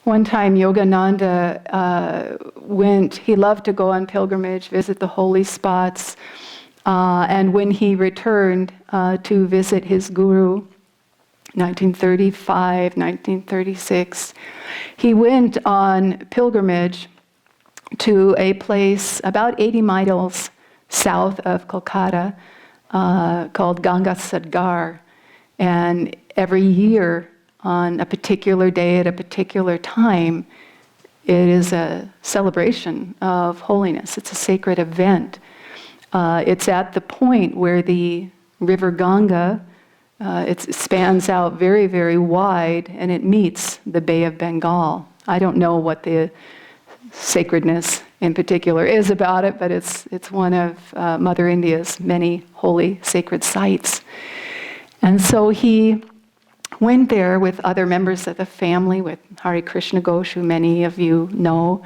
One time Yogananda he loved to go on pilgrimage, visit the holy spots, and when he returned to visit his guru, 1935, 1936, he went on pilgrimage to a place about 80 miles south of Kolkata called Gangasadgar. And every year, on a particular day at a particular time, it is a celebration of holiness. It's a sacred event. It's at the point where the river Ganga, it spans out very, very wide, and it meets the Bay of Bengal. I don't know what the sacredness in particular is about it, but it's one of Mother India's many holy sacred sites. And so he went there with other members of the family, with Hari Krishna Ghosh, who many of you know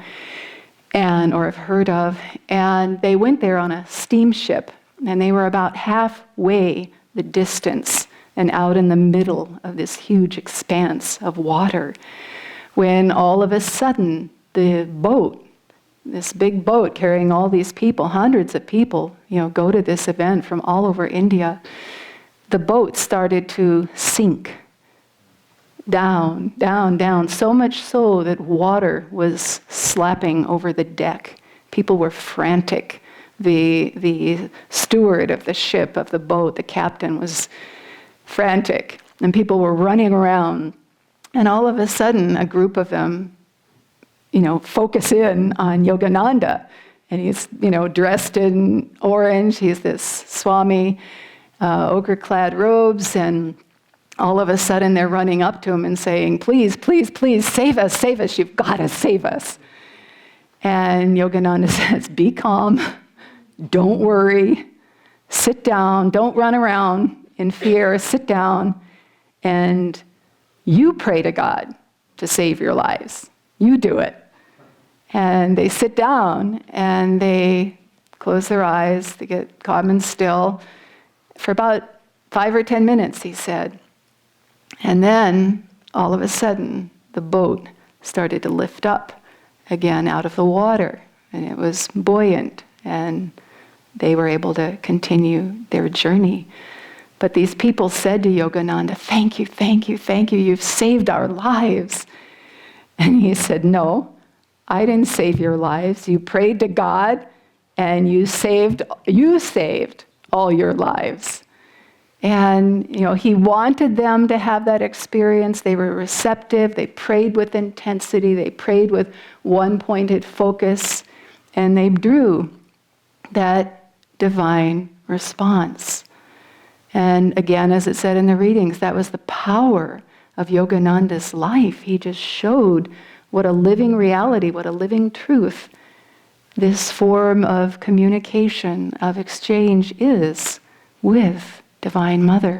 or have heard of, and they went there on a steamship, and they were about halfway the distance and out in the middle of this huge expanse of water, when all of a sudden the boat, this big boat carrying all these people, hundreds of people, go to this event from all over India, the boat started to sink down, down, down, so much so that water was slapping over the deck. People were frantic. The steward of the ship, of the boat, the captain, was frantic, and people were running around. And all of a sudden, a group of them, focus in on Yogananda. And he's, dressed in orange. He's this Swami, ochre-clad robes, and all of a sudden they're running up to him and saying, please, please, please, save us, you've got to save us. And Yogananda says, be calm, don't worry, sit down, don't run around in fear, sit down, and you pray to God to save your lives. You do it. And they sit down and they close their eyes, they get calm and still for about 5 or 10 minutes, he said. And then, all of a sudden, the boat started to lift up again out of the water, and it was buoyant, and they were able to continue their journey. But these people said to Yogananda, thank you, thank you, thank you, you've saved our lives. And he said, no, I didn't save your lives. You prayed to God, and you saved all your lives. And, he wanted them to have that experience. They were receptive. They prayed with intensity. They prayed with one pointed focus. And they drew that divine response. And again, as it said in the readings, that was the power of Yogananda's life. He just showed what a living reality, what a living truth this form of communication, of exchange is with Divine Mother.